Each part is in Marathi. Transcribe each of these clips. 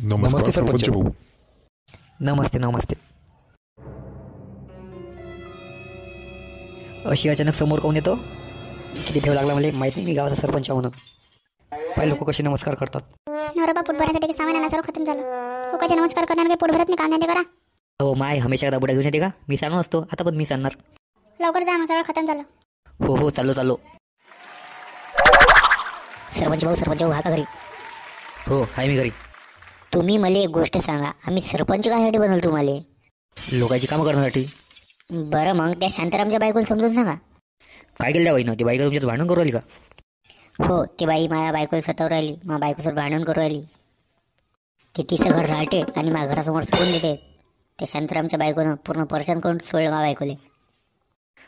नमस्ते सरपंच भाऊ. नमस्ते नमस्ते. अशी अचानक समोर कोण येतो? किती ठेव लागला मला माहित नाही. मी गावाचा सरपंच आहो ना. पाय लोक कसे नमस्कार करतात. अरे बा, पोट भरण्यासाठी सामान आणा, सर्व खतम झालं. लोकांचे नमस्कार करणार काही पोट भरत नाही, काम नाही करा. हो माय, हमेशा एकदा बुडा घेऊन येते का? मी सांगू असतो, आता पण मी सांगणार. लवकर जा, मग सगळं खतम झालं. हो हो, चाललो. सरपंच भाऊ हा का घरी? हो आहे मी घरी. तुम्ही मला एक गोष्ट सांगा, आम्ही सरपंच कायसाठी बनवलं तुम्हाला? लोकांची कामं करण्यासाठी. बरं मग त्या शांतारामच्या बायकोला समजून सांगा. काय केलं त्या बाईनं? ती बाईका तुमच्यात भांडण करू राहिली का? हो, ती बाई माझ्या बायकोला सतावर राहिली, माझ्या बायकोसोबत भांडण करू राहिली. ते तिचं घर झाडते आणि माझ्या घरासमोर फेकून देते. त्या शांतारामच्या बायकोनं पूर्ण परेशान करून सोडलं माझ्या बायकोले.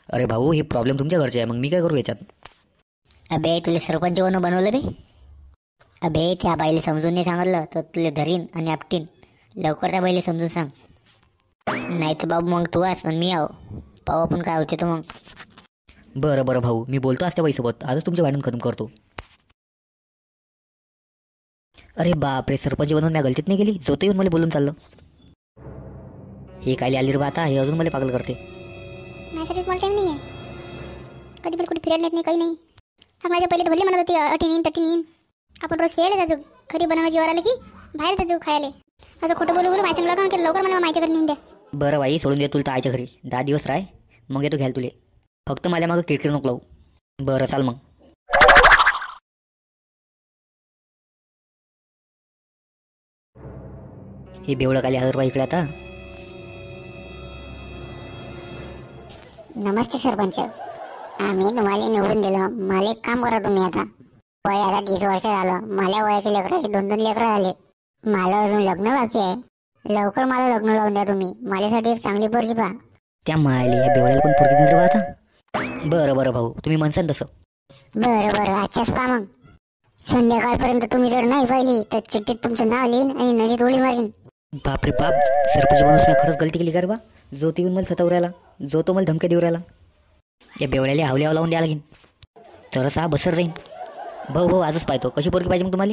अरे भाऊ, ही प्रॉब्लेम तुमच्या घरची आहे, मग मी काय करू याच्यात? अबे, तुला सरपंच बनवलं बे? अबे, त्या बाईला समजून नाही सांगितलं तर तुला धरीन आणि आपटीन. लवकर त्या बाईला समजून सांग, नाही तर बाबू मग तू आस आणि मी आहो. पाहू आपण काय होते तर मग. बरं भाऊ, मी बोलतो आज त्या बाईसोबत. आजच तुमचे भांडण खतम करतो. अरे बापरे, सरपंच बनवून मी गलतीत नाही गेली. जोत येऊन मला बोलून चाललं. हे काय आली रे बा आता? हे अजून मला पागल करते. माझ्यासाठी मला टाईम नाही आहे. कधी पण कुठे फिरायला नेत नाही, काही नाही. माझ्या पहिले भरले म्हणत होती 18 13. आपण रोज फिरायला जायचो. घरी बनवायची वर आलं की बाहेर जायचो खायला. असं खोटं बोलू माझ्या चांगलं काम केलं. लवकर मला माझ्या घरी नेऊन द्या. बरं बाई, सोडून दे तुला तर आईच्या घरी. 10 दिवस राह, मग येतो घ्याल तुले. फक्त माझ्या मागं किरकिर नको लावू. बरं चाल मग. हे बेवडं काली हजर बा इकडे आता. नमस्ते सरपंच, आम्ही तुम्हाला निवडून दिलं. मला एक काम करा तुम्ही. आता वय आता 30 वर्ष झालं. मला वयाचे लेकराचे 2 लेकरं झाले. मला अजून लग्न बाकी आहे. लवकर मला लग्न लावून द्या तुम्ही. माझ्यासाठी एक चांगली पोरगी पहा. त्या मायले या बेवड्याला कोण पोरगी दिली बा आता? बरं भाऊ, तुम्ही म्हणसान तसं. बरं आजच्याच पहा मग. संध्याकाळपर्यंत तुम्ही जर नाही पाहिली तर चिठ्ठीत तुमचं नाव लिहीन आणि नदीत उडी मारीन. बापरे बाप, सरपंच बनून मी खरंच गलती केली का रे बा? जो ती येऊन मला सतावू राहिला, जो तो मला धमक्या देऊ राहिला. या बेवड्याला हावल्यावर लावून द्यायला लागेल, तरच हा बसर जाईन. भाऊ आजच पाहतो. कशी पोरगी पाहिजे मग तुम्हाला?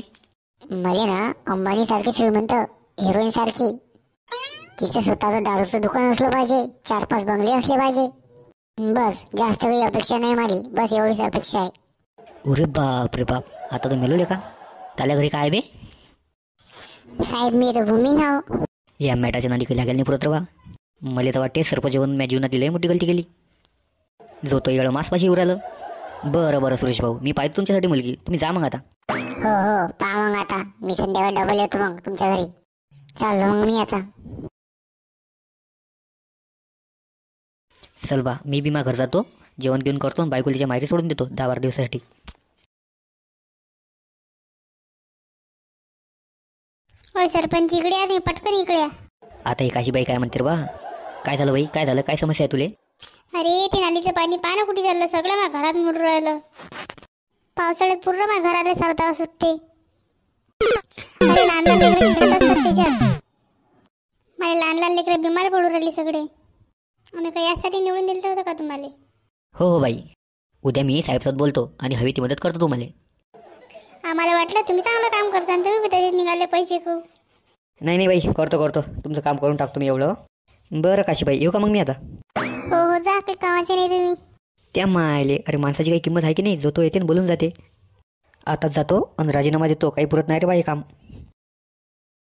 मला ना अंबानी सारखी श्रीमंत, हिरोईन सारखी. तिचं स्वतःचं दारूचं दुकान असलं पाहिजे, 4-5 बंगले असले पाहिजे. बस, जास्त काही अपेक्षा नाही माझी. बस एवढीच अपेक्षा आहे. अरे बाप रे बाप, आता तर मेलोले का? त्याला घरी काय बे? साहेब, मी तर भूमी नाव. या मॅटाच्या नादी लागेल नाही पुरत बा. मला तर वाटते सरपंच बनून मी जीवनात लई मोठी गलती केली. जो तो येळं मासपाशी येऊ राहिलं. बरं सुरेश भाऊ, मी पाहिजे तुमच्यासाठी मुलगी. तुम्ही जा मग आता. हो पहा मग आता. मी संध्याकाळी डबल येतो मग तुमच्या घरी. चाललो मग मी आता. चल बा, मी बी घर जातो. जेवण घेऊन करतो. बायकोलीच्या माहेरी सोडून देतो 10-12 दिवसासाठी. होय सरपंच, इकडे या. नाही पटकन इकडे या. आता ही काशी बाई काय म्हणते रे बा? काय झालं बाई? काय झालं? काय समस्या आहे तुले? अरे, ते नालीचं पाणी पानं कुठे चाललं? सगळं माझ्या घरात मुरून राहिलं. पावसाळ्यात पूर्ण माझ्या घराला सरता सुट्टे. अरे, लहान लेकरं खेळत असतात त्याच्यात. मला लहान लेकरं बिमार पडू राहिली सगळे. आणि काही यासाठी निवडून दिलं होतं का तुम्हाला? हो बाई, उद्या मी साहेबसोबत बोलतो आणि हवी ती मदत करतो तुम्हाला. आम्हाला वाटलं तुम्ही चांगलं काम करता आणि तुम्ही त्याच्यात निघाले पैसे खूप. नाही बाई, करतो तुमचं काम करून टाकतो मी एवढं. बरं काशीबाई, येऊ का मग मी आता? हो जा, काही कामाचे नाही तुम्ही. त्या मायले, अरे माणसाची काही किंमत आहे की नाही? जो तो येते बोलून जाते. आताच जातो आणि राजीनामा देतो. काही पुरत नाही रे बाई काम.